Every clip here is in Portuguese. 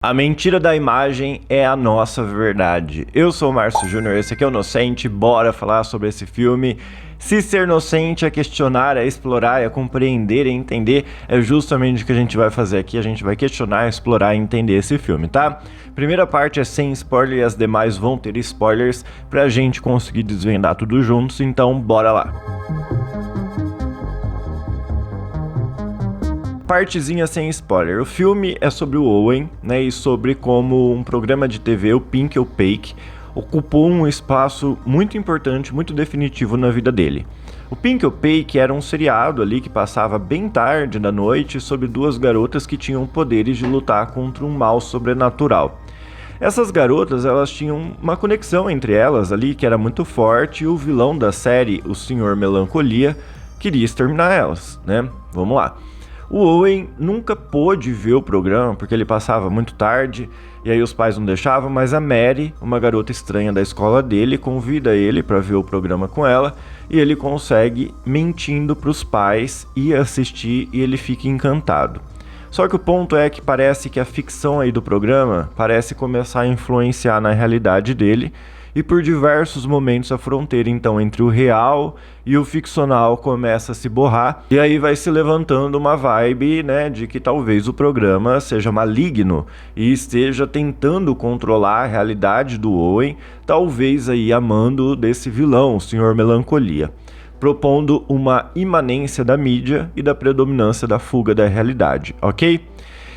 A mentira da imagem é a nossa verdade. Eu sou o Márcio Júnior, esse aqui é o Inocente, bora falar sobre esse filme. Se ser inocente é questionar, é explorar, é compreender, é entender, é justamente o que a gente vai fazer aqui. A gente vai questionar, explorar e entender esse filme, tá? Primeira parte é sem spoiler e as demais vão ter spoilers pra gente conseguir desvendar tudo juntos, então bora lá. Partezinha sem spoiler. O filme é sobre o Owen, né, e sobre como um programa de TV, o Pink ou Pake, ocupou um espaço muito importante, muito definitivo na vida dele. O Pink ou Pake era um seriado ali que passava bem tarde da noite sobre duas garotas que tinham poderes de lutar contra um mal sobrenatural. Essas garotas, elas tinham uma conexão entre elas ali que era muito forte e o vilão da série, o Sr. Melancolia, queria exterminar elas, né? Vamos lá. O Owen nunca pôde ver o programa porque ele passava muito tarde e aí os pais não deixavam, mas a Mary, uma garota estranha da escola dele, convida ele para ver o programa com ela e ele consegue, mentindo para os pais, ir assistir e ele fica encantado. Só que o ponto é que parece que a ficção aí do programa parece começar a influenciar na realidade dele e por diversos momentos a fronteira então entre o real e o ficcional começa a se borrar e aí vai se levantando uma vibe, né, de que talvez o programa seja maligno e esteja tentando controlar a realidade do Owen, talvez aí amando desse vilão, o Sr. Melancolia, propondo uma imanência da mídia e da predominância da fuga da realidade, ok?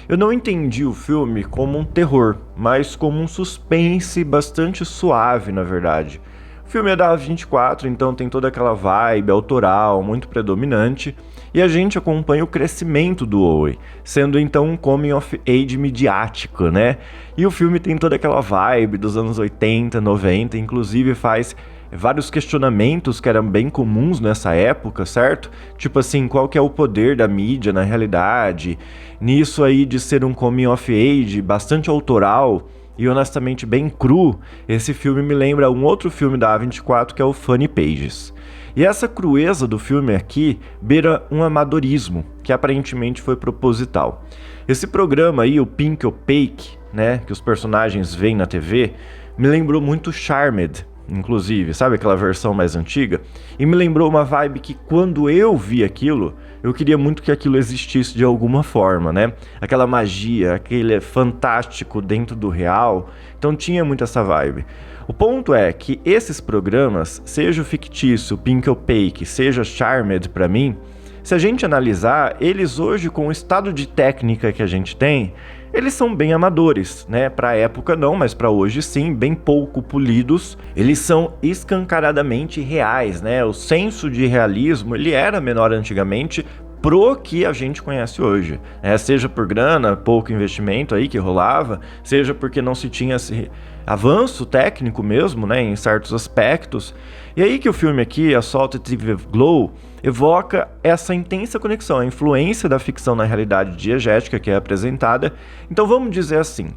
Eu não entendi o filme como um terror, mas como um suspense bastante suave, na verdade. O filme é da A24, então tem toda aquela vibe autoral, muito predominante, e a gente acompanha o crescimento do Owen, sendo então um coming of age midiático, né? E o filme tem toda aquela vibe dos anos 80, 90, inclusive faz vários questionamentos que eram bem comuns nessa época, certo? Tipo assim, qual que é o poder da mídia na realidade? Nisso aí de ser um coming of age bastante autoral e honestamente bem cru, esse filme me lembra um outro filme da A24 que é o Funny Pages. E essa crueza do filme aqui beira um amadorismo, que aparentemente foi proposital. Esse programa aí, o Pink ou Pake, né, que os personagens veem na TV, me lembrou muito Charmed, inclusive, sabe aquela versão mais antiga? E me lembrou uma vibe que quando eu vi aquilo, eu queria muito que aquilo existisse de alguma forma, né? Aquela magia, aquele fantástico dentro do real, então tinha muito essa vibe. O ponto é que esses programas, seja o fictício, Pink ou Pake, seja Charmed pra mim, se a gente analisar, eles hoje com o estado de técnica que a gente tem, eles são bem amadores, né? Pra época não, mas pra hoje sim, bem pouco polidos. Eles são escancaradamente reais, né? O senso de realismo, ele era menor antigamente pro que a gente conhece hoje, né? Seja por grana, pouco investimento aí que rolava, seja porque não se tinha esse avanço técnico mesmo, né? Em certos aspectos. E aí que o filme aqui, Assault with Glow, evoca essa intensa conexão, a influência da ficção na realidade diegética que é apresentada. Então vamos dizer assim,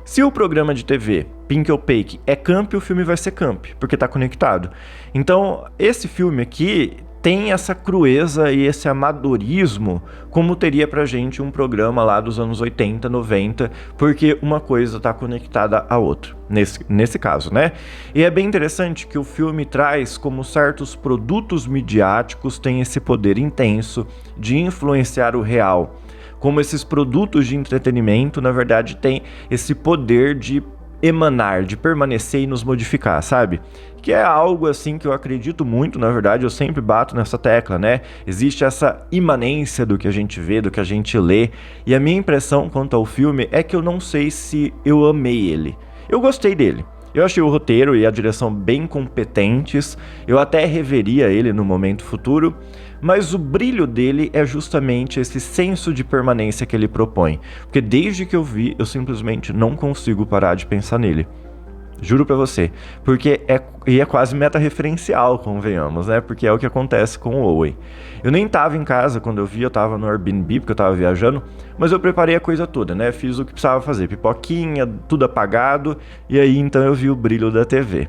se o programa de TV Pink ou Pake é camp, o filme vai ser camp, porque está conectado. Então esse filme aqui tem essa crueza e esse amadorismo como teria pra gente um programa lá dos anos 80, 90, porque uma coisa tá conectada à outra, nesse caso, né? E é bem interessante que o filme traz como certos produtos midiáticos têm esse poder intenso de influenciar o real, como esses produtos de entretenimento, na verdade, têm esse poder de emanar, de permanecer e nos modificar, sabe? Que é algo assim que eu acredito muito, na verdade, eu sempre bato nessa tecla, né? Existe essa imanência do que a gente vê, do que a gente lê, e a minha impressão quanto ao filme é que eu não sei se eu amei ele. Eu gostei dele. Eu achei o roteiro e a direção bem competentes, eu até reveria ele no momento futuro, mas o brilho dele é justamente esse senso de permanência que ele propõe, porque desde que eu vi, eu simplesmente não consigo parar de pensar nele. Juro pra você, porque é quase meta-referencial, convenhamos, né? Porque é o que acontece com o Owen. Eu nem tava em casa quando eu vi, eu tava no Airbnb, porque eu tava viajando, mas eu preparei a coisa toda, né? Fiz o que precisava fazer, pipoquinha, tudo apagado, e aí então eu vi o brilho da TV.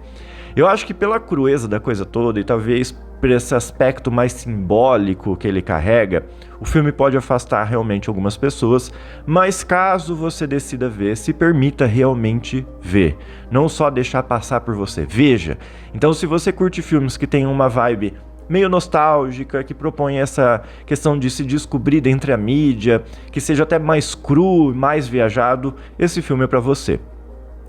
Eu acho que pela crueza da coisa toda, e talvez por esse aspecto mais simbólico que ele carrega, o filme pode afastar realmente algumas pessoas, mas caso você decida ver, se permita realmente ver, não só deixar passar por você, veja. Então, se você curte filmes que tem uma vibe meio nostálgica, que propõe essa questão de se descobrir dentro da mídia, que seja até mais cru, mais viajado, esse filme é pra você.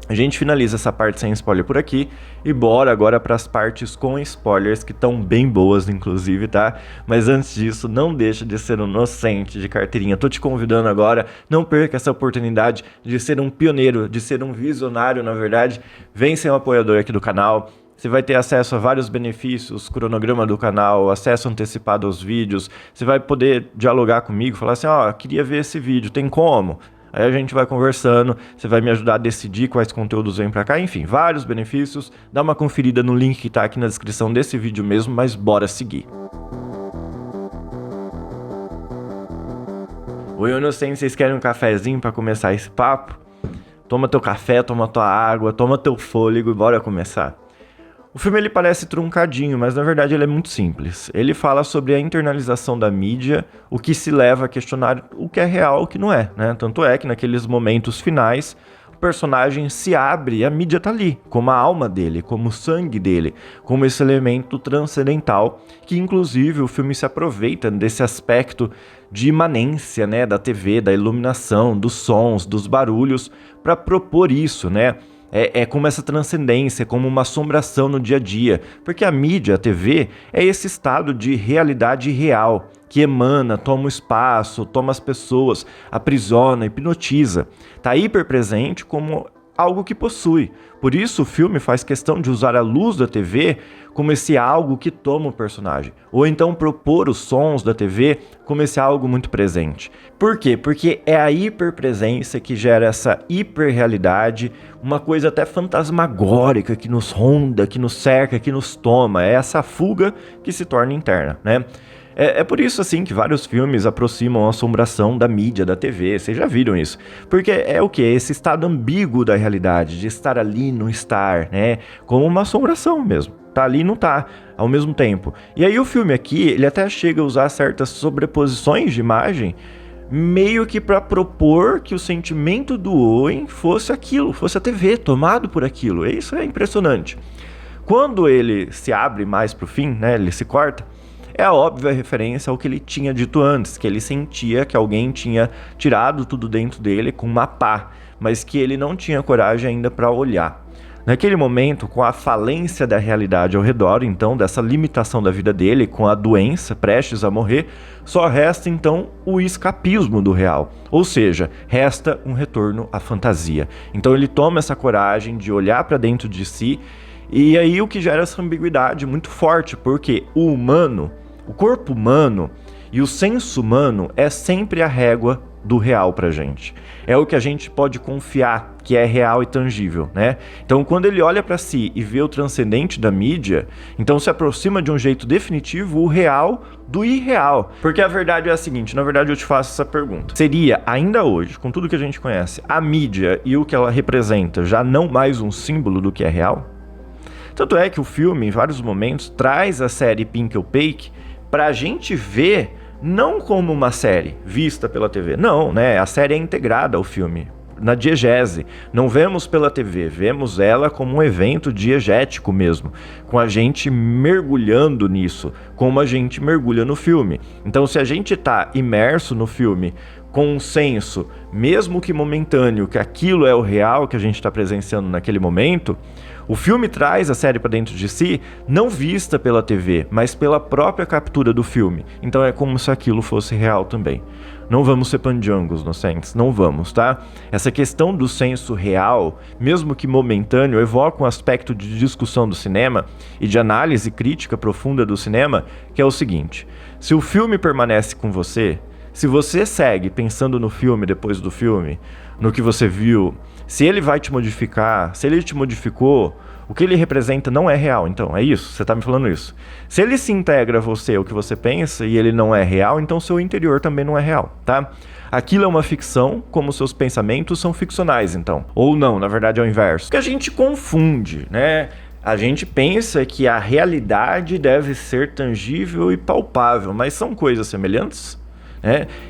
A gente finaliza essa parte sem spoiler por aqui e bora agora para as partes com spoilers, que estão bem boas inclusive, tá? Mas antes disso, não deixa de ser um inocente de carteirinha. Tô te convidando agora, não perca essa oportunidade de ser um pioneiro, de ser um visionário, na verdade. Vem ser um apoiador aqui do canal. Você vai ter acesso a vários benefícios, cronograma do canal, acesso antecipado aos vídeos. Você vai poder dialogar comigo, falar assim, ó, queria ver esse vídeo, tem como? Aí a gente vai conversando, você vai me ajudar a decidir quais conteúdos vêm pra cá, enfim, vários benefícios. Dá uma conferida no link que tá aqui na descrição desse vídeo mesmo, mas bora seguir. Oi, inocentes, vocês querem um cafezinho pra começar esse papo? Toma teu café, toma tua água, toma teu fôlego e bora começar. O filme ele parece truncadinho, mas na verdade ele é muito simples. Ele fala sobre a internalização da mídia, o que se leva a questionar o que é real e o que não é, né? Tanto é que naqueles momentos finais, o personagem se abre e a mídia tá ali, como a alma dele, como o sangue dele, como esse elemento transcendental, que inclusive o filme se aproveita desse aspecto de imanência, né, da TV, da iluminação, dos sons, dos barulhos, para propor isso, né? É como essa transcendência, como uma assombração no dia a dia, porque a mídia, a TV, é esse estado de realidade real, que emana, toma o espaço, toma as pessoas, aprisiona, hipnotiza. Está hiperpresente como algo que possui. Por isso o filme faz questão de usar a luz da TV como esse algo que toma o personagem. Ou então propor os sons da TV como esse algo muito presente. Por quê? Porque é a hiperpresença que gera essa hiperrealidade, uma coisa até fantasmagórica que nos ronda, que nos cerca, que nos toma. É essa fuga que se torna interna, né? É por isso, assim, que vários filmes aproximam a assombração da mídia, da TV, vocês já viram isso. Porque é o quê? Esse estado ambíguo da realidade, de estar ali e não estar, né? Como uma assombração mesmo. Tá ali e não tá, ao mesmo tempo. E aí o filme aqui, ele até chega a usar certas sobreposições de imagem, meio que para propor que o sentimento do Owen fosse aquilo, fosse a TV, tomado por aquilo. E isso é impressionante. Quando ele se abre mais pro fim, né? Ele se corta. É a óbvia referência ao que ele tinha dito antes, que ele sentia que alguém tinha tirado tudo dentro dele com uma pá, mas que ele não tinha coragem ainda para olhar. Naquele momento, com a falência da realidade ao redor, então, dessa limitação da vida dele, com a doença prestes a morrer, só resta então o escapismo do real, ou seja, resta um retorno à fantasia. Então ele toma essa coragem de olhar para dentro de si, e aí o que gera essa ambiguidade muito forte, porque o humano, o corpo humano e o senso humano é sempre a régua do real pra gente. É o que a gente pode confiar que é real e tangível, né? Então, quando ele olha pra si e vê o transcendente da mídia, então se aproxima de um jeito definitivo o real do irreal. Porque a verdade é a seguinte, na verdade eu te faço essa pergunta. Seria, ainda hoje, com tudo que a gente conhece, a mídia e o que ela representa já não mais um símbolo do que é real? Tanto é que o filme, em vários momentos, traz a série Pink ou Fake pra gente ver não como uma série vista pela TV. Não, né? A série é integrada ao filme, na diegese. Não vemos pela TV, vemos ela como um evento diegético mesmo, com a gente mergulhando nisso, como a gente mergulha no filme. Então, se a gente tá imerso no filme com um senso, mesmo que momentâneo, que aquilo é o real que a gente está presenciando naquele momento, o filme traz a série para dentro de si, não vista pela TV, mas pela própria captura do filme. Então é como se aquilo fosse real também. Não vamos ser pandiangos, inocentes, não vamos, tá? Essa questão do senso real, mesmo que momentâneo, evoca um aspecto de discussão do cinema e de análise crítica profunda do cinema, que é o seguinte: se o filme permanece com você, se você segue pensando no filme depois do filme, no que você viu, se ele vai te modificar, se ele te modificou, o que ele representa não é real. Então, é isso, você tá me falando isso. Se ele se integra a você, o que você pensa, e ele não é real, então seu interior também não é real, tá? Aquilo é uma ficção, como seus pensamentos são ficcionais, então. Ou não, na verdade é o inverso. Porque a gente confunde, né? A gente pensa que a realidade deve ser tangível e palpável, mas são coisas semelhantes?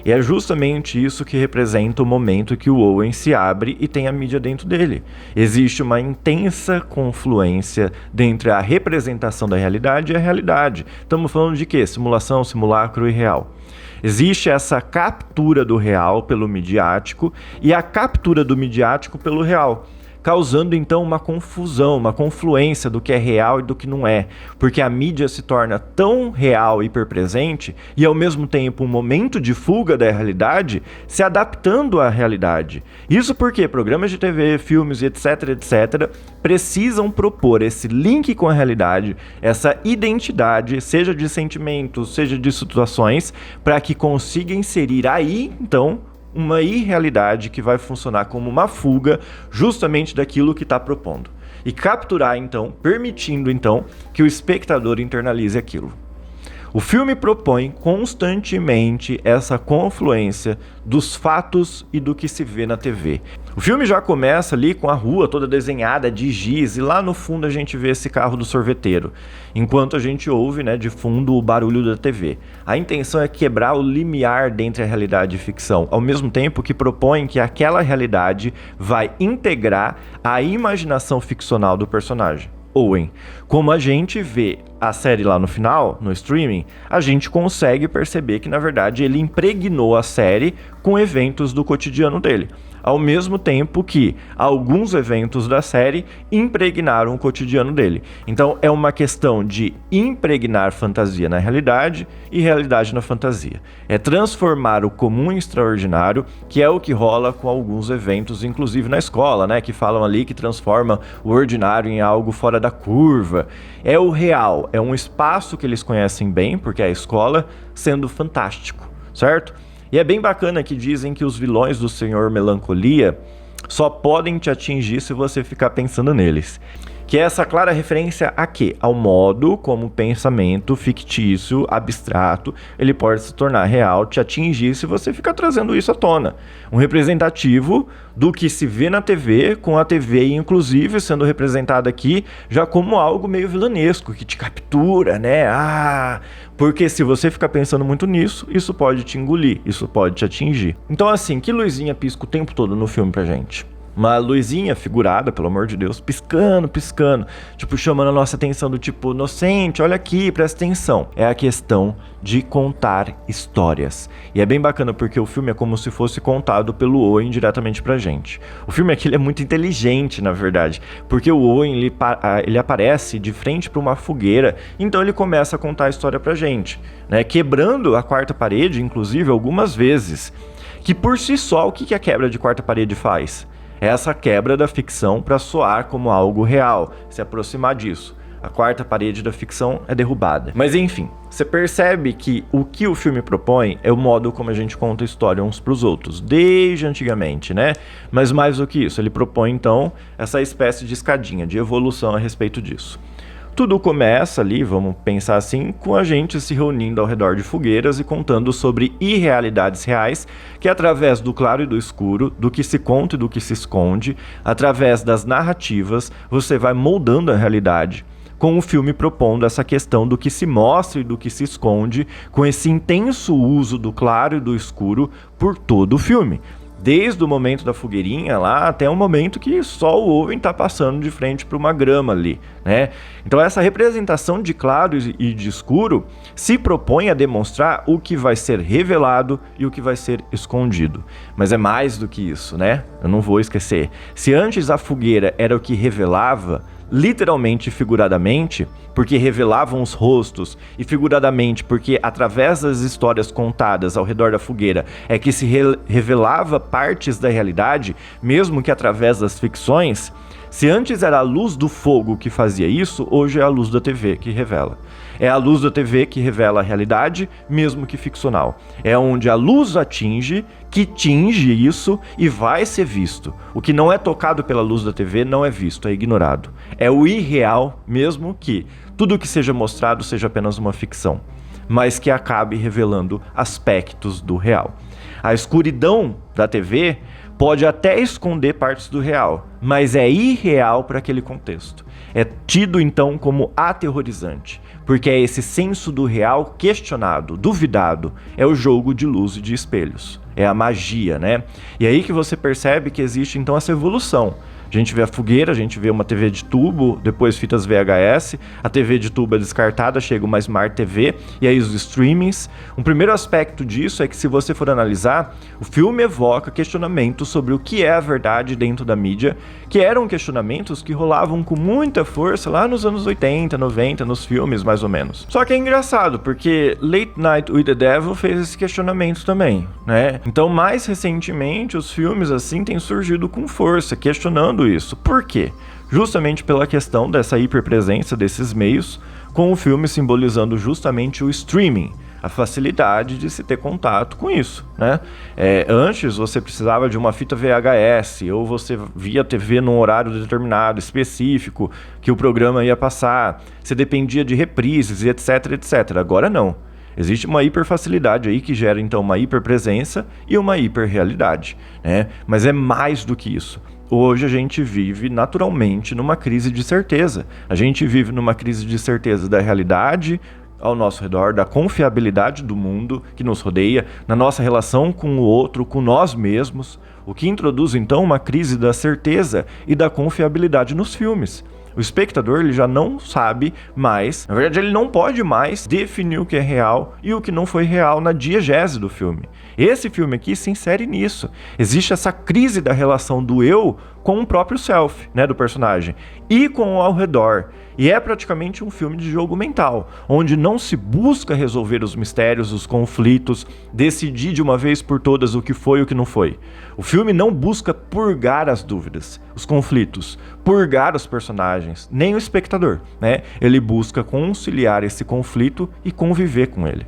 E é justamente isso que representa o momento que o Owen se abre e tem a mídia dentro dele. Existe uma intensa confluência entre a representação da realidade e a realidade. Estamos falando de quê? Simulação, simulacro e real. Existe essa captura do real pelo midiático e a captura do midiático pelo real, causando então uma confusão, uma confluência do que é real e do que não é, porque a mídia se torna tão real e hiperpresente e ao mesmo tempo um momento de fuga da realidade, se adaptando à realidade. Isso porque programas de TV, filmes, etc, precisam propor esse link com a realidade, essa identidade, seja de sentimentos, seja de situações, para que consiga inserir aí, então, uma irrealidade que vai funcionar como uma fuga justamente daquilo que está propondo. E capturar, então, permitindo, então, que o espectador internalize aquilo. O filme propõe constantemente essa confluência dos fatos e do que se vê na TV. O filme já começa ali com a rua toda desenhada de giz e lá no fundo a gente vê esse carro do sorveteiro, enquanto a gente ouve, de fundo o barulho da TV. A intenção é quebrar o limiar entre a realidade e ficção, ao mesmo tempo que propõe que aquela realidade vai integrar a imaginação ficcional do personagem. Owen. Como a gente vê a série lá no final, no streaming, a gente consegue perceber que, na verdade, ele impregnou a série com eventos do cotidiano dele. Ao mesmo tempo que alguns eventos da série impregnaram o cotidiano dele. Então é uma questão de impregnar fantasia na realidade e realidade na fantasia. É transformar o comum em extraordinário, que é o que rola com alguns eventos, inclusive na escola, que falam ali que transforma o ordinário em algo fora da curva. É o real, é um espaço que eles conhecem bem, porque é a escola, sendo fantástico, certo? E é bem bacana que dizem que os vilões do Senhor Melancolia só podem te atingir se você ficar pensando neles. Que é essa clara referência a quê? Ao modo como o pensamento fictício, abstrato, ele pode se tornar real, te atingir se você ficar trazendo isso à tona. Um representativo do que se vê na TV, com a TV inclusive sendo representada aqui já como algo meio vilanesco, que te captura, porque se você ficar pensando muito nisso, isso pode te engolir, isso pode te atingir. Então assim, que luzinha pisca o tempo todo no filme pra gente? Uma luzinha figurada, pelo amor de Deus, piscando, chamando a nossa atenção do tipo, inocente, olha aqui, presta atenção. É a questão de contar histórias. E é bem bacana porque o filme é como se fosse contado pelo Owen diretamente pra gente. O filme aqui é muito inteligente, na verdade, porque o Owen, ele aparece de frente pra uma fogueira, então ele começa a contar a história pra gente, quebrando a quarta parede, inclusive, algumas vezes. Que por si só, o que a quebra de quarta parede faz? Essa quebra da ficção para soar como algo real, se aproximar disso. A quarta parede da ficção é derrubada. Mas enfim, você percebe que o filme propõe é o modo como a gente conta história uns para os outros, desde antigamente, Mas mais do que isso, ele propõe então essa espécie de escadinha, de evolução a respeito disso. Tudo começa ali, vamos pensar assim, com a gente se reunindo ao redor de fogueiras e contando sobre irrealidades reais, que através do claro e do escuro, do que se conta e do que se esconde, através das narrativas, você vai moldando a realidade, com o filme propondo essa questão do que se mostra e do que se esconde, com esse intenso uso do claro e do escuro por todo o filme. Desde o momento da fogueirinha lá até o momento que só o Owen tá passando de frente para uma grama ali, Então essa representação de claro e de escuro se propõe a demonstrar o que vai ser revelado e o que vai ser escondido. Mas é mais do que isso, Eu não vou esquecer. Se antes a fogueira era o que revelava, literalmente e figuradamente, porque revelavam os rostos, e figuradamente porque através das histórias contadas ao redor da fogueira é que se revelava partes da realidade, mesmo que através das ficções. Se antes era a luz do fogo que fazia isso, hoje é a luz da TV que revela. É a luz da TV que revela a realidade, mesmo que ficcional. É onde a luz atinge, que tinge isso e vai ser visto. O que não é tocado pela luz da TV não é visto, é ignorado. É o irreal, mesmo que tudo que seja mostrado seja apenas uma ficção, mas que acabe revelando aspectos do real. A escuridão da TV pode até esconder partes do real, mas é irreal para aquele contexto. É tido então como aterrorizante, porque é esse senso do real questionado, duvidado, é o jogo de luz e de espelhos, é a magia, né? E aí que você percebe que existe então essa evolução. A gente vê a fogueira, a gente vê uma TV de tubo, depois fitas VHS, a TV de tubo é descartada, chega uma Smart TV, e aí os streamings. Um primeiro aspecto disso é que, se você for analisar, o filme evoca questionamentos sobre o que é a verdade dentro da mídia, que eram questionamentos que rolavam com muita força lá nos anos 80, 90, nos filmes, mais ou menos. Só que é engraçado, porque Late Night with the Devil fez esse questionamento também, né? Então, mais recentemente, os filmes assim têm surgido com força, questionando isso. Por quê? Justamente pela questão dessa hiperpresença desses meios, com o filme simbolizando justamente o streaming, a facilidade de se ter contato com isso, né? Antes você precisava de uma fita VHS, ou você via TV num horário determinado, específico, que o programa ia passar, você dependia de reprises e etc, etc. Agora não. Existe uma hiperfacilidade aí que gera então uma hiperpresença e uma hiperrealidade, né? Mas é mais do que isso. Hoje a gente vive naturalmente numa crise de certeza. A gente vive numa crise de certeza da realidade ao nosso redor, da confiabilidade do mundo que nos rodeia, na nossa relação com o outro, com nós mesmos, o que introduz então uma crise da certeza e da confiabilidade nos filmes. O espectador, ele já não sabe mais, na verdade ele não pode mais definir o que é real e o que não foi real na diegese do filme. Esse filme aqui se insere nisso. Existe essa crise da relação do eu com o próprio self, né, do personagem, e com o ao redor. E é praticamente um filme de jogo mental, onde não se busca resolver os mistérios, os conflitos, decidir de uma vez por todas o que foi e o que não foi. O filme não busca purgar as dúvidas, os conflitos, purgar os personagens, nem o espectador, né? Ele busca conciliar esse conflito e conviver com ele.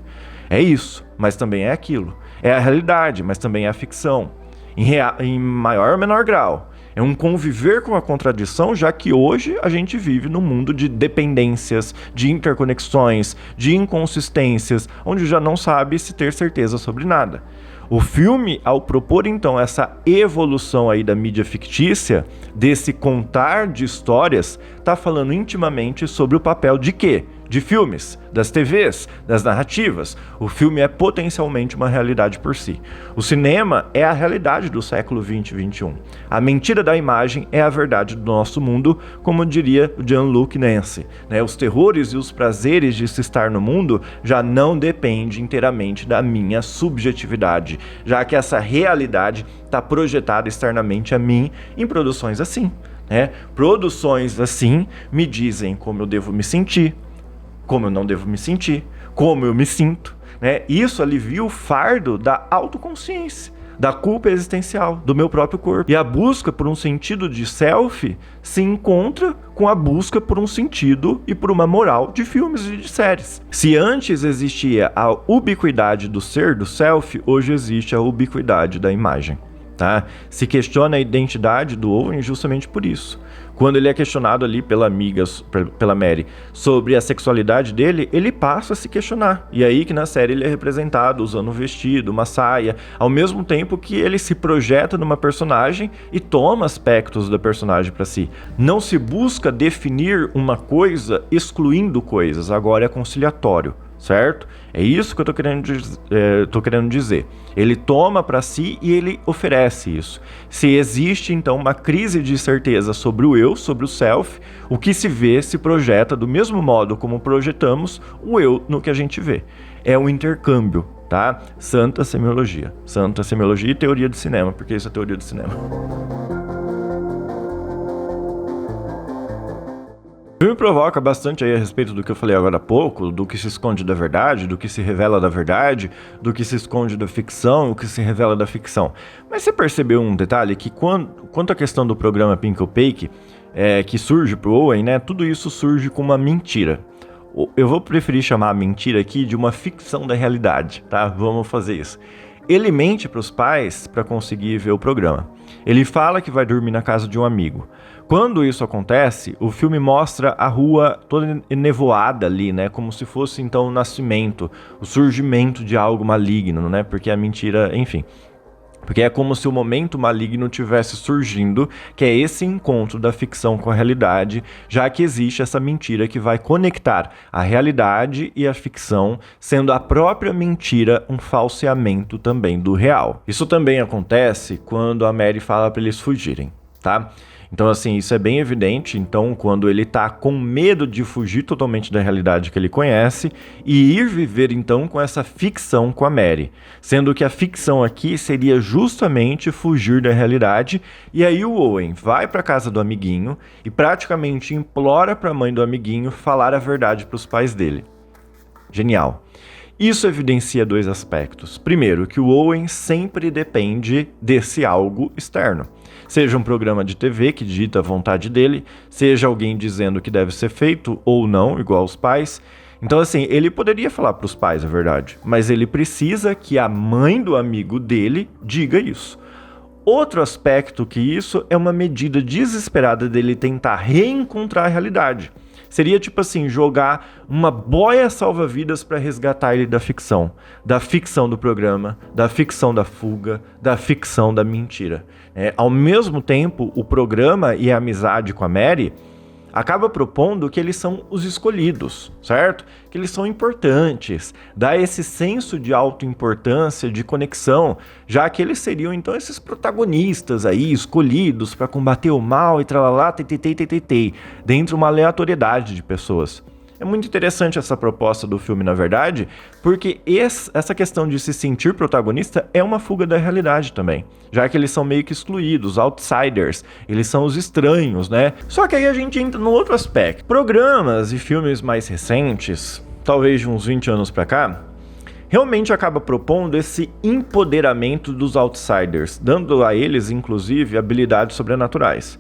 É isso, mas também é aquilo. É a realidade, mas também é a ficção. Em maior ou menor grau. É um conviver com a contradição, já que hoje a gente vive num mundo de dependências, de interconexões, de inconsistências, onde já não sabe se ter certeza sobre nada. O filme, ao propor então essa evolução aí da mídia fictícia, desse contar de histórias, está falando intimamente sobre o papel de quê? De filmes, das TVs, das narrativas. O filme é potencialmente uma realidade por si. O cinema é a realidade do século 20 e 21. A mentira da imagem é a verdade do nosso mundo, como diria Jean-Luc Nancy, né? Os terrores e os prazeres de se estar no mundo já não dependem inteiramente da minha subjetividade, já que essa realidade está projetada externamente a mim em produções assim, né? Produções assim me dizem como eu devo me sentir, como eu não devo me sentir, como eu me sinto, né? Isso alivia o fardo da autoconsciência, da culpa existencial, do meu próprio corpo. E a busca por um sentido de self se encontra com a busca por um sentido e por uma moral de filmes e de séries. Se antes existia a ubiquidade do ser, do self, hoje existe a ubiquidade da imagem. Tá? Se questiona a identidade do Owen justamente por isso. Quando ele é questionado ali pela amiga, pela Mary, sobre a sexualidade dele, ele passa a se questionar. E aí que na série ele é representado usando um vestido, uma saia, ao mesmo tempo que ele se projeta numa personagem e toma aspectos da personagem para si. Não se busca definir uma coisa excluindo coisas, agora é conciliatório. Certo? É isso que eu tô querendo dizer. Ele toma para si e ele oferece isso. Se existe, então, uma crise de certeza sobre o eu, sobre o self, o que se vê se projeta do mesmo modo como projetamos o eu no que a gente vê. É um intercâmbio, tá? Santa semiologia. Santa semiologia e teoria do cinema, porque isso é teoria do cinema. O filme provoca bastante aí a respeito do que eu falei agora há pouco, do que se esconde da verdade, do que se revela da verdade, do que se esconde da ficção, o que se revela da ficção. Mas você percebeu um detalhe que quanto à questão do programa Pink ou Fake, que surge pro Owen, né, tudo isso surge com uma mentira. Eu vou preferir chamar a mentira aqui de uma ficção da realidade, tá? Vamos fazer isso. Ele mente para os pais para conseguir ver o programa. Ele fala que vai dormir na casa de um amigo. Quando isso acontece, o filme mostra a rua toda nevoada ali, né? Como se fosse então o nascimento, o surgimento de algo maligno, né? Porque a mentira, enfim. Porque é como se o momento maligno tivesse surgindo, que é esse encontro da ficção com a realidade, já que existe essa mentira que vai conectar a realidade e a ficção, sendo a própria mentira um falseamento também do real. Isso também acontece quando a Mary fala para eles fugirem, tá? Então, assim, isso é bem evidente. Então, quando ele tá com medo de fugir totalmente da realidade que ele conhece e ir viver, então, com essa ficção com a Mary. Sendo que a ficção aqui seria justamente fugir da realidade. E aí o Owen vai pra casa do amiguinho e praticamente implora pra mãe do amiguinho falar a verdade pros pais dele. Genial. Isso evidencia dois aspectos. Primeiro, que o Owen sempre depende desse algo externo. Seja um programa de TV que dita a vontade dele, seja alguém dizendo que deve ser feito ou não, igual os pais. Então, assim, ele poderia falar para os pais a verdade, mas ele precisa que a mãe do amigo dele diga isso. Outro aspecto que isso é uma medida desesperada dele tentar reencontrar a realidade. Seria tipo assim, jogar uma boia salva-vidas para resgatar ele da ficção do programa, da ficção da fuga, da ficção da mentira. Ao mesmo tempo, o programa e a amizade com a Mary acaba propondo que eles são os escolhidos, certo? Que eles são importantes, dá esse senso de autoimportância, de conexão, já que eles seriam então esses protagonistas aí, escolhidos para combater o mal e tralalá, dentro de uma aleatoriedade de pessoas. É muito interessante essa proposta do filme, na verdade, porque essa questão de se sentir protagonista é uma fuga da realidade também, já que eles são meio que excluídos, outsiders, eles são os estranhos, né? Só que aí a gente entra no outro aspecto. Programas e filmes mais recentes, talvez de uns 20 anos pra cá, realmente acaba propondo esse empoderamento dos outsiders, dando a eles, inclusive, habilidades sobrenaturais,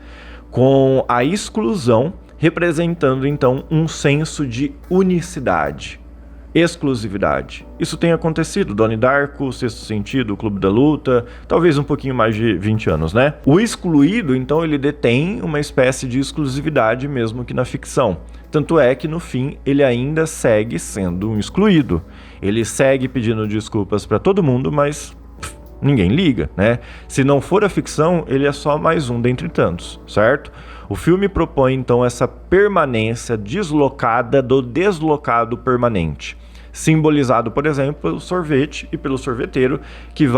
com a exclusão representando então um senso de unicidade, exclusividade. Isso tem acontecido, Donnie Darko, Sexto Sentido, Clube da Luta, talvez um pouquinho mais de 20 anos, né? O excluído, então, ele detém uma espécie de exclusividade mesmo que na ficção. Tanto é que no fim ele ainda segue sendo um excluído. Ele segue pedindo desculpas para todo mundo, mas ninguém liga, né? Se não for a ficção, ele é só mais um dentre tantos, certo? O filme propõe, então, essa permanência deslocada do deslocado permanente, simbolizado, por exemplo, pelo sorvete e pelo sorveteiro, que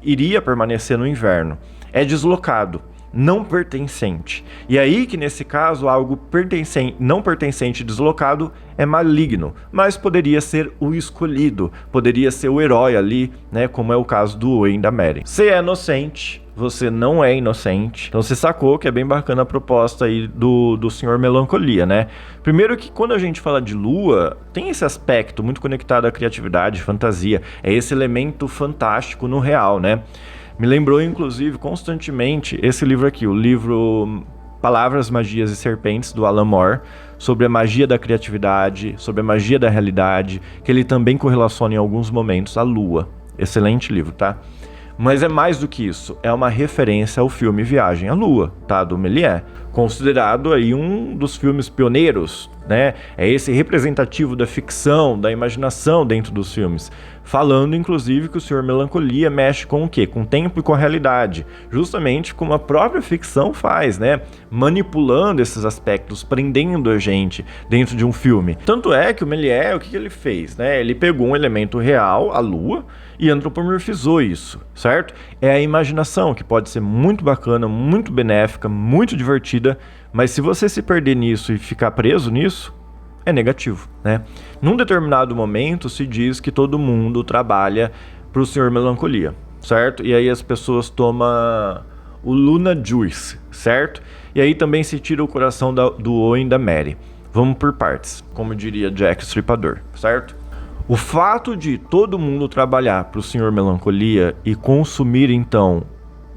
iria permanecer no inverno. É deslocado, não pertencente. E aí que, nesse caso, algo não pertencente e deslocado é maligno, mas poderia ser o escolhido, poderia ser o herói ali, né, como é o caso do Owen da Mary. Você é inocente, você não é inocente. Então você sacou que é bem bacana a proposta aí do Senhor Melancolia, né? Primeiro que quando a gente fala de lua, tem esse aspecto muito conectado à criatividade, fantasia. É esse elemento fantástico no real, né? Me lembrou, inclusive, constantemente esse livro aqui, o livro Palavras, Magias e Serpentes, do Alan Moore, sobre a magia da criatividade, sobre a magia da realidade, que ele também correlaciona em alguns momentos à lua. Excelente livro, tá? Mas é mais do que isso, é uma referência ao filme Viagem à Lua, tá? Do Méliès, considerado aí um dos filmes pioneiros, né? É esse representativo da ficção, da imaginação dentro dos filmes, falando inclusive que o Senhor Melancolia mexe com o quê? Com o tempo e com a realidade, justamente como a própria ficção faz, né? Manipulando esses aspectos, prendendo a gente dentro de um filme. Tanto é que o Méliès, o que ele fez, né? Ele pegou um elemento real, a lua, e antropomorfizou isso, certo? É a imaginação, que pode ser muito bacana, muito benéfica, muito divertida, mas se você se perder nisso e ficar preso nisso, é negativo, né? Num determinado momento se diz que todo mundo trabalha para o Senhor Melancolia, certo? E aí as pessoas tomam o Luna Juice, certo? E aí também se tira o coração do Owen da Mary. Vamos por partes, como diria Jack Stripador, certo? O fato de todo mundo trabalhar para o Senhor Melancolia e consumir então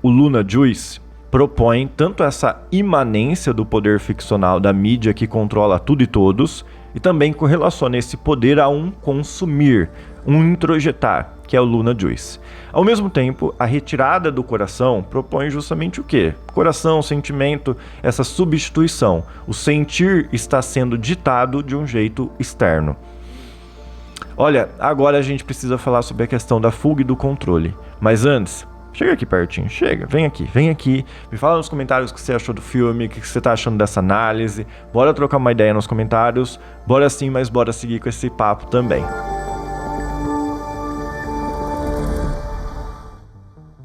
o Luna Juice propõe tanto essa imanência do poder ficcional da mídia que controla tudo e todos, e também correlaciona esse poder a um consumir, um introjetar, que é o Luna Juice. Ao mesmo tempo, a retirada do coração propõe justamente o quê? Coração, sentimento, essa substituição. O sentir está sendo ditado de um jeito externo. Olha, agora a gente precisa falar sobre a questão da fuga e do controle. Mas antes, Chega aqui pertinho, chega, vem aqui. Me fala nos comentários o que você achou do filme, o que você tá achando dessa análise. Bora trocar uma ideia nos comentários. Bora sim, mas bora seguir com esse papo também.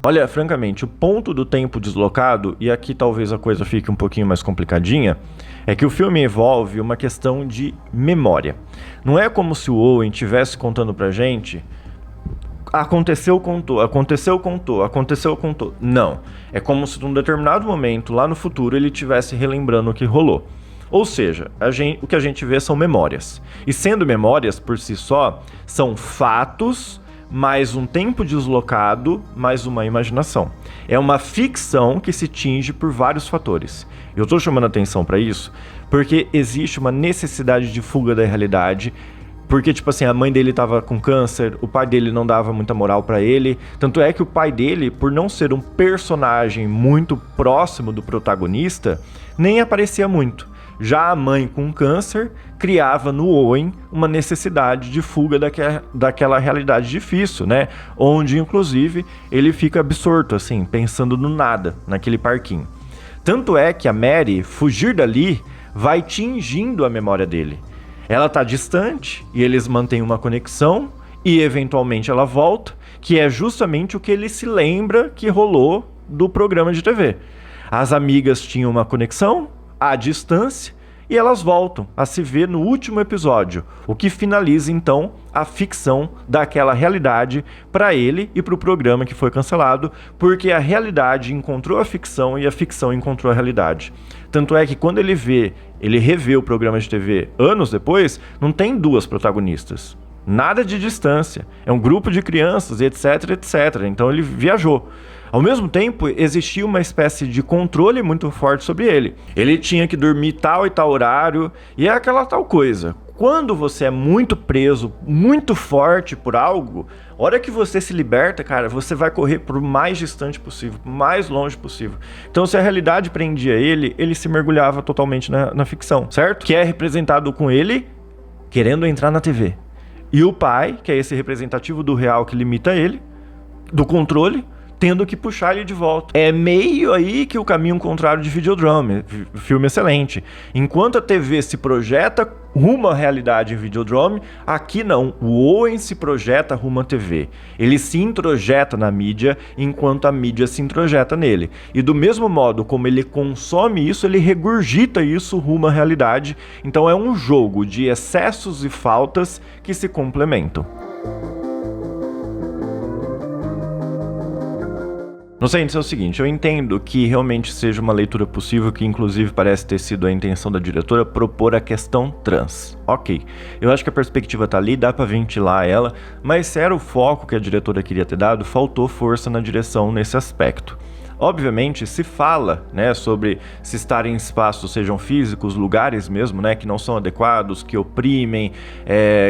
Olha, francamente, o ponto do tempo deslocado, e aqui talvez a coisa fique um pouquinho mais complicadinha, é que o filme envolve uma questão de memória. Não é como se o Owen estivesse contando pra gente... Aconteceu, contou. Não. É como se num determinado momento, lá no futuro, ele estivesse relembrando o que rolou. Ou seja, o que a gente vê são memórias. E sendo memórias, por si só, são fatos, mais um tempo deslocado, mais uma imaginação. É uma ficção que se tinge por vários fatores. Eu estou chamando atenção para isso porque existe uma necessidade de fuga da realidade. Porque, tipo assim, a mãe dele tava com câncer, o pai dele não dava muita moral pra ele. Tanto é que o pai dele, por não ser um personagem muito próximo do protagonista, nem aparecia muito. Já a mãe com câncer criava no Owen uma necessidade de fuga daquela realidade difícil, né? Onde, inclusive, ele fica absorto, assim, pensando no nada, naquele parquinho. Tanto é que a Mary, fugir dali, vai tingindo a memória dele. Ela tá distante e eles mantêm uma conexão e eventualmente ela volta, que é justamente o que ele se lembra que rolou do programa de TV. As amigas tinham uma conexão à distância e elas voltam a se ver no último episódio, o que finaliza então a ficção daquela realidade para ele e para o programa que foi cancelado, porque a realidade encontrou a ficção e a ficção encontrou a realidade. Tanto é que quando ele revê o programa de TV anos depois, não tem duas protagonistas. Nada de distância. É um grupo de crianças, etc, etc. Então ele viajou. Ao mesmo tempo, existia uma espécie de controle muito forte sobre ele. Ele tinha que dormir tal e tal horário, e é aquela tal coisa. Quando você é muito preso, muito forte por algo, a hora que você se liberta, cara, você vai correr pro mais distante possível, pro mais longe possível. Então, se a realidade prendia ele se mergulhava totalmente na ficção, certo? Que é representado com ele querendo entrar na TV. E o pai, que é esse representativo do real que limita ele, do controle, tendo que puxar ele de volta. É meio aí que o caminho contrário de Videodrome, filme excelente. Enquanto a TV se projeta rumo à realidade em Videodrome, aqui não, o Owen se projeta rumo à TV. Ele se introjeta na mídia, enquanto a mídia se introjeta nele. E do mesmo modo como ele consome isso, ele regurgita isso rumo à realidade. Então é um jogo de excessos e faltas que se complementam. Não sei, é o seguinte, eu entendo que realmente seja uma leitura possível, que inclusive parece ter sido a intenção da diretora propor a questão trans. Ok, eu acho que a perspectiva tá ali, dá pra ventilar ela, mas se era o foco que a diretora queria ter dado, faltou força na direção nesse aspecto. Obviamente se fala, né, sobre se estar em espaços, sejam físicos, lugares mesmo, né, que não são adequados, que oprimem,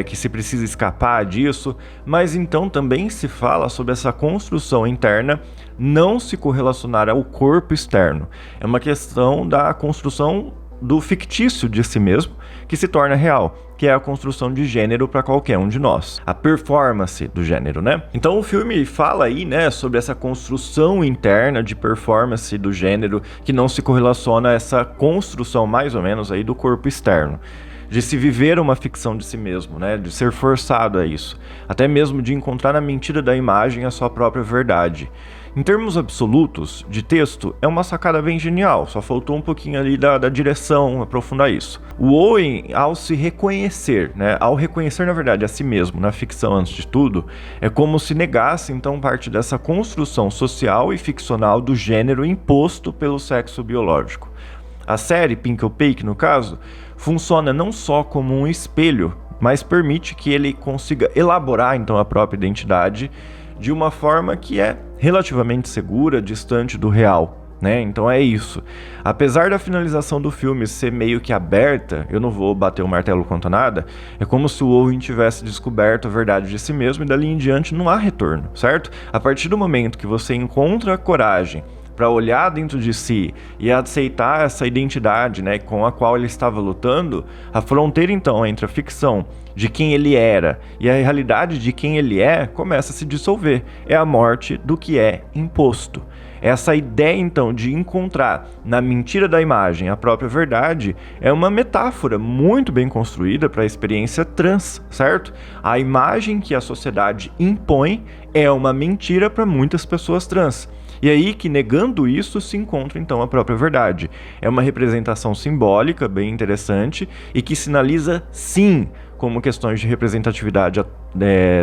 que se precisa escapar disso, mas então também se fala sobre essa construção interna não se correlacionar ao corpo externo. É uma questão da construção do fictício de si mesmo que se torna real, que é a construção de gênero para qualquer um de nós. A performance do gênero, né? Então o filme fala aí, né, sobre essa construção interna de performance do gênero que não se correlaciona a essa construção mais ou menos aí do corpo externo. De se viver uma ficção de si mesmo, né? De ser forçado a isso. Até mesmo de encontrar na mentira da imagem a sua própria verdade. Em termos absolutos, de texto, é uma sacada bem genial, só faltou um pouquinho ali da direção, aprofundar isso. O Owen, ao se reconhecer, né, ao reconhecer na verdade a si mesmo, na ficção antes de tudo, é como se negasse então parte dessa construção social e ficcional do gênero imposto pelo sexo biológico. A série, Pink ou Pake no caso, funciona não só como um espelho, mas permite que ele consiga elaborar então a própria identidade de uma forma que é relativamente segura, distante do real, né? Então é isso. Apesar da finalização do filme ser meio que aberta, eu não vou bater o martelo quanto a nada, é como se o Owen tivesse descoberto a verdade de si mesmo e dali em diante não há retorno, certo? A partir do momento que você encontra a coragem para olhar dentro de si e aceitar essa identidade, né, com a qual ele estava lutando, a fronteira então entre a ficção de quem ele era e a realidade de quem ele é começa a se dissolver. É a morte do que é imposto. Essa ideia, então, de encontrar na mentira da imagem a própria verdade é uma metáfora muito bem construída para a experiência trans, certo? A imagem que a sociedade impõe é uma mentira para muitas pessoas trans. E aí que, negando isso, se encontra, então, a própria verdade. É uma representação simbólica bem interessante e que sinaliza, sim, como questões de representatividade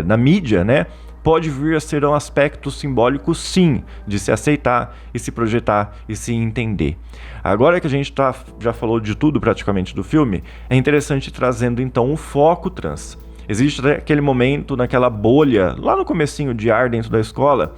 na mídia, né? Pode vir a ser um aspecto simbólico, sim, de se aceitar e se projetar e se entender. Agora que a gente já falou de tudo praticamente do filme, é interessante trazendo então um foco trans. Existe aquele momento, naquela bolha, lá no comecinho de ar dentro da escola,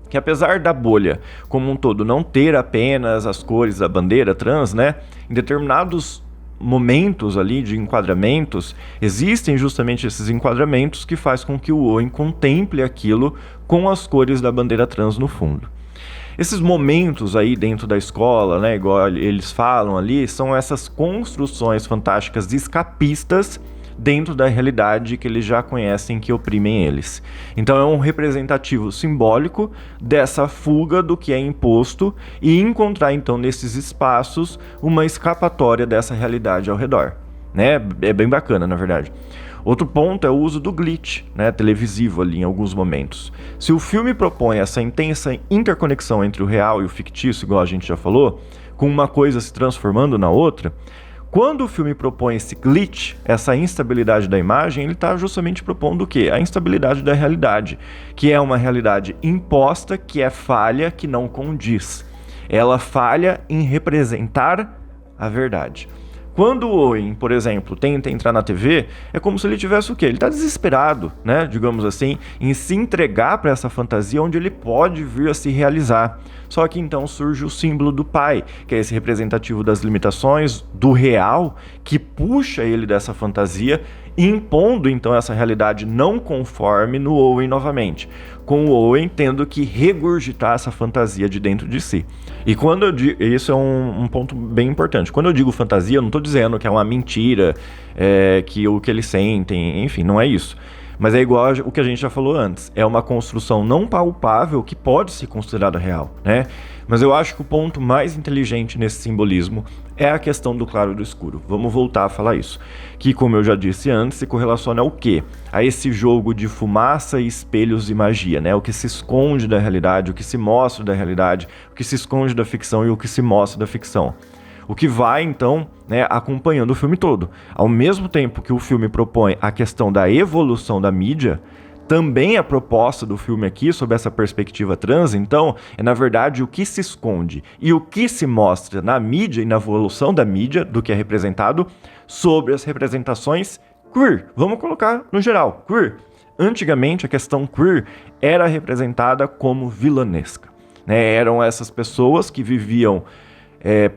que apesar da bolha como um todo não ter apenas as cores da bandeira trans, né, em determinados momentos ali de enquadramentos, existem justamente esses enquadramentos que faz com que o Owen contemple aquilo com as cores da bandeira trans no fundo. Esses momentos aí dentro da escola, né, igual eles falam ali, são essas construções fantásticas escapistas dentro da realidade que eles já conhecem que oprimem eles. Então é um representativo simbólico dessa fuga do que é imposto e encontrar então nesses espaços uma escapatória dessa realidade ao redor, né? É bem bacana, na verdade. Outro ponto é o uso do glitch, né, televisivo ali em alguns momentos. Se o filme propõe essa intensa interconexão entre o real e o fictício, igual a gente já falou, com uma coisa se transformando na outra, quando o filme propõe esse glitch, essa instabilidade da imagem, ele está justamente propondo o quê? A instabilidade da realidade, que é uma realidade imposta, que é falha, que não condiz. Ela falha em representar a verdade. Quando o Owen, por exemplo, tenta entrar na TV, é como se ele tivesse o quê? Ele está desesperado, né, digamos assim, em se entregar para essa fantasia onde ele pode vir a se realizar. Só que então surge o símbolo do pai, que é esse representativo das limitações, do real, que puxa ele dessa fantasia, impondo então essa realidade não conforme no Owen novamente, com o Owen tendo que regurgitar essa fantasia de dentro de si. E quando eu digo, isso é um ponto bem importante, quando eu digo fantasia, eu não estou dizendo que é uma mentira, que o que eles sentem, enfim, não é isso. Mas é igual o que a gente já falou antes, é uma construção não palpável que pode ser considerada real, né? Mas eu acho que o ponto mais inteligente nesse simbolismo é a questão do claro e do escuro. Vamos voltar a falar isso. Que, como eu já disse antes, se correlaciona ao quê? A esse jogo de fumaça, espelhos e magia, né? O que se esconde da realidade, o que se mostra da realidade, o que se esconde da ficção e o que se mostra da ficção. O que vai, então, né, acompanhando o filme todo. Ao mesmo tempo que o filme propõe a questão da evolução da mídia, também a proposta do filme aqui, sob essa perspectiva trans, então, é na verdade o que se esconde e o que se mostra na mídia e na evolução da mídia, do que é representado, sobre as representações queer. Vamos colocar no geral, queer. Antigamente, a questão queer era representada como vilanesca, né? Eram essas pessoas que viviam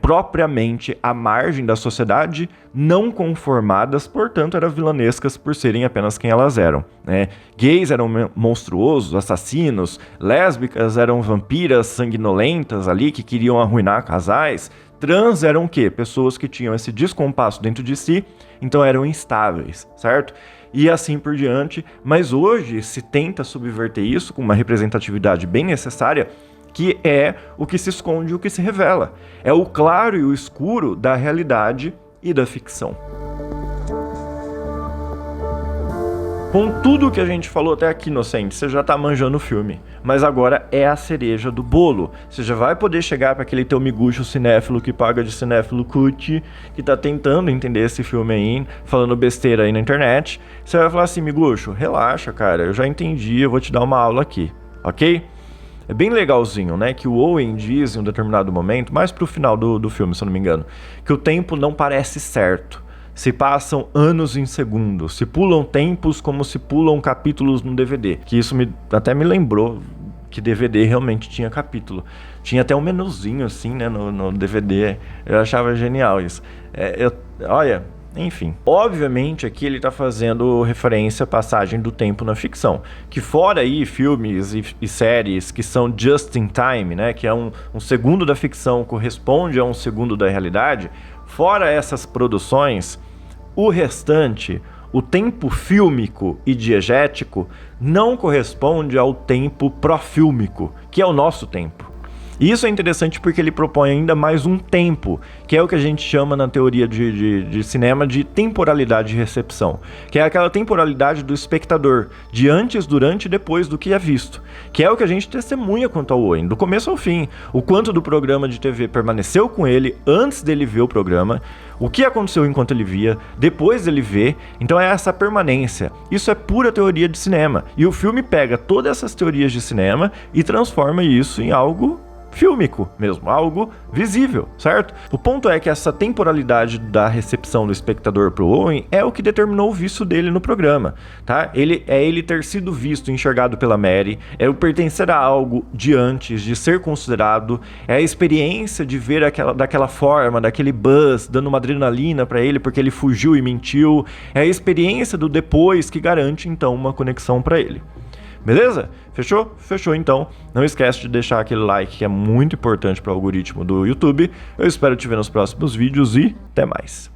propriamente à margem da sociedade, não conformadas, portanto eram vilanescas por serem apenas quem elas eram, né? Gays eram monstruosos, assassinos, lésbicas eram vampiras sanguinolentas ali, que queriam arruinar casais, trans eram o quê? Pessoas que tinham esse descompasso dentro de si, então eram instáveis, certo? E assim por diante, mas hoje se tenta subverter isso com uma representatividade bem necessária, que é o que se esconde e o que se revela. É o claro e o escuro da realidade e da ficção. Com tudo o que a gente falou até aqui, inocente, você já tá manjando o filme. Mas agora é a cereja do bolo. Você já vai poder chegar para aquele teu miguxo cinéfilo que paga de cinéfilo cut, que tá tentando entender esse filme aí, falando besteira aí na internet. Você vai falar assim, miguxo, relaxa, cara, eu já entendi, eu vou te dar uma aula aqui, ok? É bem legalzinho, né, que o Owen diz em um determinado momento, mais pro final do filme, se eu não me engano, que o tempo não parece certo. Se passam anos em segundos, se pulam tempos como se pulam capítulos no DVD. Que isso até me lembrou que DVD realmente tinha capítulo. Tinha até um menuzinho assim, né, no DVD. Eu achava genial isso. Olha, Enfim, obviamente aqui ele está fazendo referência à passagem do tempo na ficção, que fora aí filmes e séries que são just in time, né, que é um segundo da ficção corresponde a um segundo da realidade, fora essas produções, o restante, o tempo fílmico e diegético não corresponde ao tempo profílmico, que é o nosso tempo. E isso é interessante porque ele propõe ainda mais um tempo, que é o que a gente chama na teoria de cinema de temporalidade de recepção, que é aquela temporalidade do espectador, de antes, durante e depois do que é visto, que é o que a gente testemunha quanto ao Owen, do começo ao fim, o quanto do programa de TV permaneceu com ele antes dele ver o programa, o que aconteceu enquanto ele via, depois dele ver, então é essa permanência. Isso é pura teoria de cinema, e o filme pega todas essas teorias de cinema e transforma isso em algo fílmico mesmo, algo visível, certo? O ponto é que essa temporalidade da recepção do espectador pro Owen é o que determinou o vício dele no programa, tá? Ele ter sido visto, enxergado pela Mary, é o pertencer a algo de antes, de ser considerado, é a experiência de ver daquela forma, daquele buzz, dando uma adrenalina pra ele porque ele fugiu e mentiu, é a experiência do depois que garante então uma conexão pra ele. Beleza? Fechou? Fechou então. Não esquece de deixar aquele like que é muito importante para o algoritmo do YouTube. Eu espero te ver nos próximos vídeos e até mais.